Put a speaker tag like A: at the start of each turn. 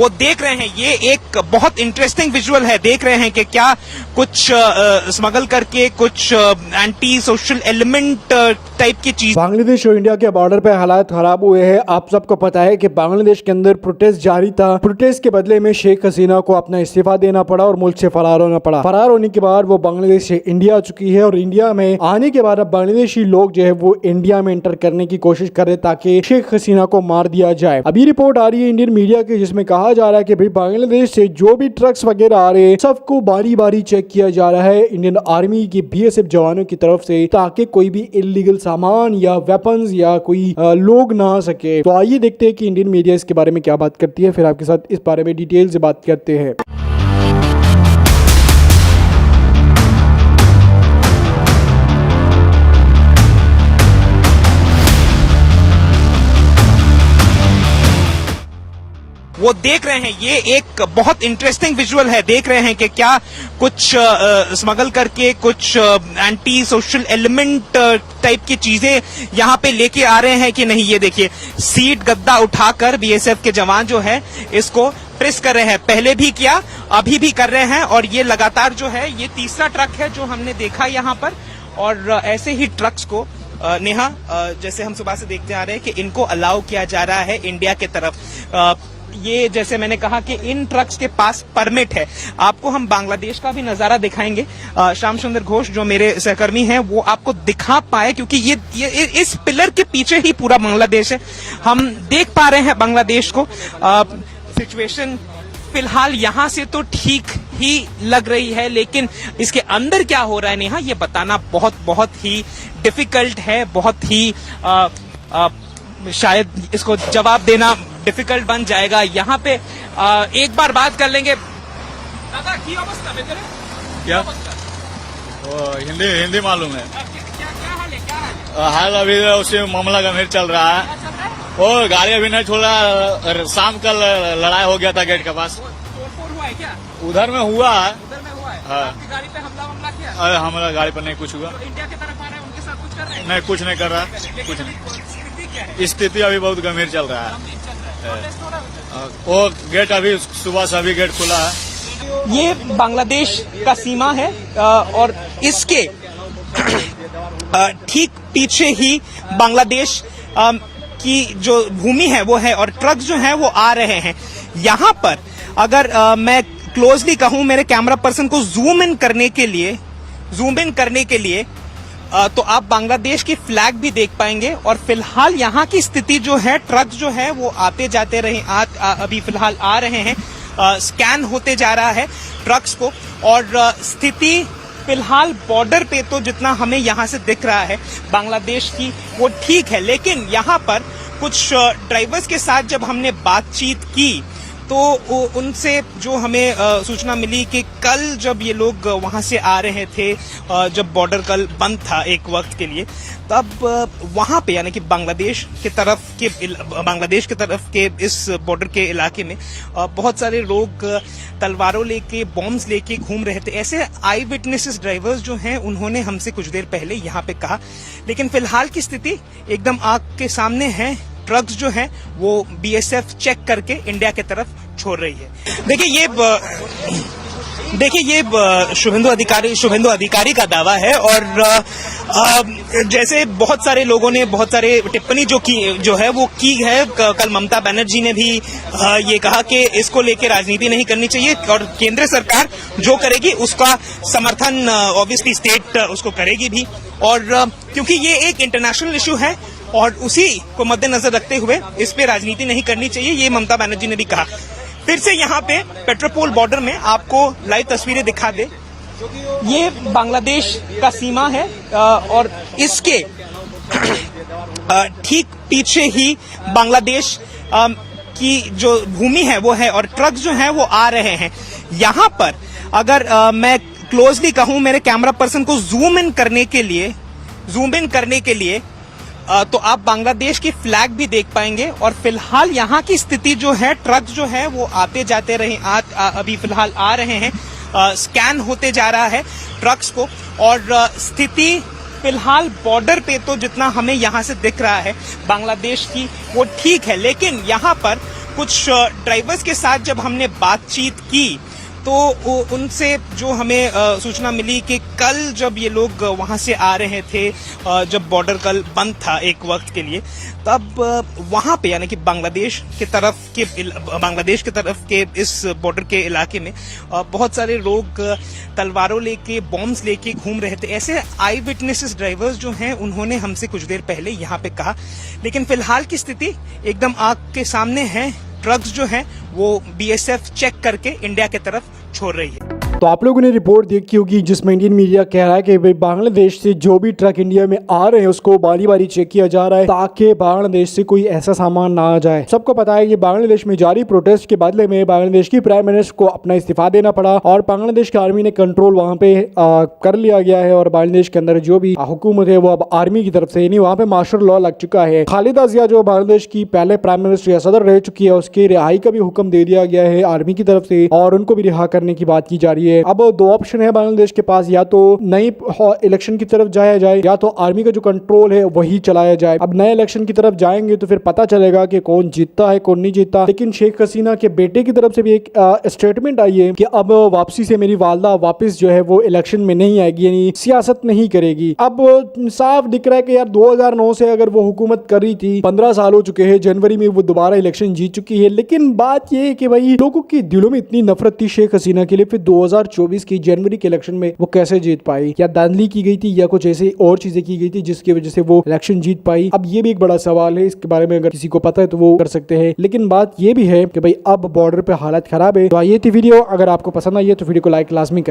A: वो देख रहे हैं। ये एक बहुत इंटरेस्टिंग विजुअल है। देख रहे हैं कि क्या कुछ स्मगल करके कुछ एंटी सोशल एलिमेंट टाइप की चीज।
B: बांग्लादेश और इंडिया के बॉर्डर पे हालात खराब हुए हैं। आप सबको पता है कि बांग्लादेश के अंदर प्रोटेस्ट जारी था। प्रोटेस्ट के बदले में शेख हसीना को अपना इस्तीफा देना पड़ा और मुल्क से फरार होना पड़ा। फरार होने के बाद वो बांग्लादेश से इंडिया आ चुकी है और इंडिया में आने के बाद अब बांग्लादेशी लोग जो है वो इंडिया में एंटर करने की कोशिश कर रहे ताकि शेख हसीना को मार दिया जाए। अभी रिपोर्ट आ रही है इंडियन मीडिया की जिसमें कहा जा रहा है कि भाई बांग्लादेश से जो भी ट्रक्स वगैरह आ रहे हैं सबको बारी बारी चेक किया जा रहा है इंडियन आर्मी की BSF जवानों की तरफ से, ताकि कोई भी इलीगल सामान या वेपन्स या कोई लोग ना आ सके। तो आइए देखते हैं कि इंडियन मीडिया इसके बारे में क्या बात करती है, फिर आपके साथ इस बारे में डिटेल से बात करते हैं।
A: वो देख रहे हैं। ये एक बहुत इंटरेस्टिंग विजुअल है। देख रहे हैं कि क्या कुछ स्मगल करके कुछ एंटी सोशल एलिमेंट टाइप की चीजें यहाँ पे लेके आ रहे हैं कि नहीं। ये देखिए, सीट गद्दा उठाकर BSF के जवान जो है इसको प्रेस कर रहे हैं। पहले भी किया, अभी भी कर रहे हैं और ये लगातार जो है ये तीसरा ट्रक है जो हमने देखा यहाँ पर। और ऐसे ही ट्रक्स को नेहा जैसे हम सुबह से देखते आ रहे हैं कि इनको अलाउ किया जा रहा है इंडिया के तरफ। ये जैसे मैंने कहा कि इन ट्रक्स के पास परमिट है। आपको हम बांग्लादेश का भी नजारा दिखाएंगे। श्याम सुंदर घोष जो मेरे सहकर्मी हैं वो आपको दिखा पाए, क्योंकि ये इस पिलर के पीछे ही पूरा बांग्लादेश है। हम देख पा रहे हैं बांग्लादेश को। सिचुएशन फिलहाल यहाँ से तो ठीक ही लग रही है, लेकिन इसके अंदर क्या हो रहा है नेहा, ये बताना बहुत ही डिफिकल्ट है। बहुत ही शायद इसको जवाब देना डिफिकल्ट बन जाएगा। यहाँ पे एक बार बात कर लेंगे। दादा की अवस्था में तेरे
C: क्या वो हिंदी मालूम है।
A: क्या हाल है, क्या हाल है?
C: हाल अभी उसी मामला गंभीर चल रहा है। वो गाड़ी अभी नहीं छोड़ा। शाम कल लड़ाई हो गया था गेट के पास।
A: तोड़फोड़ हुआ है क्या?
C: उधर में हुआ है।
A: उधर में हुआ है।
C: हाँ।
A: आपकी गाड़ी पे हमला किया?
C: हमारा गाड़ी पर नहीं कुछ हुआ।
A: तो इंडिया की तरफ आ रहे हैं, उनके साथ कुछ कर रहे हैं?
C: नहीं, कुछ नहीं कर रहा। कुछ नहीं।
A: स्थिति क्या है?
C: स्थिति अभी बहुत गंभीर चल रहा है।
A: प्रोटेस्ट हो रहा है?
C: वो गेट अभी सुबह से अभी गेट खुला है।
A: ये बांग्लादेश का सीमा है और इसके ठीक पीछे ही बांग्लादेश की जो भूमि है वो है और ट्रक्स जो हैं वो आ रहे हैं। यहाँ पर अगर मैं क्लोजली कहूँ मेरे कैमरा पर्सन को जूम इन करने के लिए तो आप बांग्लादेश की फ्लैग भी देख पाएंगे। और फिलहाल यहाँ की स्थिति जो है, ट्रक्स जो है वो आते जाते रहे, अभी फिलहाल आ रहे हैं। स्कैन होते जा रहा है ट्रक्स को। और स्थिति फिलहाल बॉर्डर पे तो जितना हमें यहाँ से दिख रहा है बांग्लादेश की वो ठीक है, लेकिन यहाँ पर कुछ ड्राइवर्स के साथ जब हमने बातचीत की तो उनसे जो हमें सूचना मिली कि कल जब ये लोग वहां से आ रहे थे, जब बॉर्डर कल बंद था एक वक्त के लिए, तब वहां पे यानी कि बांग्लादेश की तरफ के इस बॉर्डर के इलाके में बहुत सारे लोग तलवारों लेके, बॉम्ब्स लेके घूम रहे थे। ऐसे आई विटनेसेस ड्राइवर्स जो हैं उन्होंने हमसे कुछ देर पहले यहाँ पे कहा। लेकिन फिलहाल की स्थिति एकदम आंख के सामने है। ट्रक्स जो हैं वो BSF चेक करके इंडिया की तरफ छोड़ रही है। देखिए ये शुभेंदु अधिकारी का दावा है। और जैसे बहुत सारे लोगों ने बहुत सारे टिप्पणी जो है वो की है। कल ममता बनर्जी ने भी ये कहा कि इसको लेके राजनीति नहीं करनी चाहिए और केंद्र सरकार जो करेगी उसका समर्थन ऑब्वियसली स्टेट उसको करेगी भी। और क्योंकि ये एक इंटरनेशनल इशू है और उसी को मद्देनजर रखते हुए इस पे राजनीति नहीं करनी चाहिए, ये ममता बनर्जी ने भी कहा। फिर से यहाँ पे पेट्रोपोल बॉर्डर में आपको लाइव तस्वीरें दिखा दे। ये बांग्लादेश का सीमा है और इसके ठीक पीछे ही बांग्लादेश की जो भूमि है वो है और ट्रक्स जो हैं वो आ रहे हैं। यहाँ पर अगर मैं क्लोजली कहूँ मेरे कैमरा पर्सन को जूम इन करने के लिए तो आप बांग्लादेश की फ्लैग भी देख पाएंगे। और फिलहाल यहाँ की स्थिति जो है, ट्रक्स जो है वो आते जाते रहे, अभी फिलहाल आ रहे हैं। स्कैन होते जा रहा है ट्रक्स को। और स्थिति फिलहाल बॉर्डर पे तो जितना हमें यहाँ से दिख रहा है बांग्लादेश की वो ठीक है, लेकिन यहाँ पर कुछ ड्राइवर्स के साथ जब हमने बातचीत की तो उनसे जो हमें सूचना मिली कि कल जब ये लोग वहां से आ रहे थे, जब बॉर्डर कल बंद था एक वक्त के लिए, तब वहां पे यानी कि बांग्लादेश की तरफ के इस बॉर्डर के इलाके में बहुत सारे लोग तलवारों लेके, बॉम्ब्स लेके घूम रहे थे। ऐसे आई विटनेसेस ड्राइवर्स जो हैं उन्होंने हमसे कुछ देर पहले यहाँ पे कहा। लेकिन फिलहाल की स्थिति एकदम आंख के सामने है। ट्रक्स जो हैं वो बीएसएफ चेक करके इंडिया की तरफ छोड़ रही है।
B: तो आप लोगों ने रिपोर्ट देखी होगी जिसमें इंडियन मीडिया कह रहा है कि भाई बांग्लादेश से जो भी ट्रक इंडिया में आ रहे हैं उसको बारी बारी चेक किया जा रहा है ताकि बांग्लादेश से कोई ऐसा सामान ना आ जाए। सबको पता है कि बांग्लादेश में जारी प्रोटेस्ट के बदले में बांग्लादेश की प्राइम मिनिस्टर को अपना इस्तीफा देना पड़ा और बांग्लादेश की आर्मी ने कंट्रोल वहां पे कर लिया गया है और बांग्लादेश के अंदर जो भी हुकूमत है वो अब आर्मी की तरफ से नहीं, वहां पे मार्शल लॉ लग चुका है। खालिदा जिया जो बांग्लादेश की पहले प्राइम मिनिस्टर या सदर रह चुकी है उसकी रिहाई का भी हुक्म दे दिया गया है आर्मी की तरफ से और उनको भी रिहा करने की बात की जा रही है। अब दो ऑप्शन है बांग्लादेश के पास, या तो नई इलेक्शन की तरफ जाया जाए या तो आर्मी का जो कंट्रोल है वही चलाया जाए। अब नए इलेक्शन की तरफ जाएंगे तो फिर पता चलेगा कि कौन जीतता है कौन नहीं जीतता। लेकिन शेख हसीना के बेटे की तरफ से भी एक स्टेटमेंट आई है कि अब वापसी से मेरी वालदा वापस जो है वो इलेक्शन में नहीं आएगी, यानी सियासत नहीं करेगी। अब साफ दिख रहा है कि यार 2009 से अगर वो हुकूमत कर रही थी, 15 साल हो चुके हैं, जनवरी में वो दोबारा इलेक्शन जीत चुकी है। लेकिन बात यह है कि भाई लोगों के दिलों में इतनी नफरत थी शेख हसीना के लिए, फिर 2024 की जनवरी के इलेक्शन में वो कैसे जीत पाई? या धांधली की गई थी या कुछ ऐसे और चीजें की गई थी जिसकी वजह से वो इलेक्शन जीत पाई? अब ये भी एक बड़ा सवाल है, इसके बारे में अगर किसी को पता है तो वो कर सकते हैं। लेकिन बात ये भी है कि भाई अब बॉर्डर पे हालत खराब है। तो ये थी वीडियो, अगर आपको पसंद आई है तो वीडियो को लाइक लाजमी करें।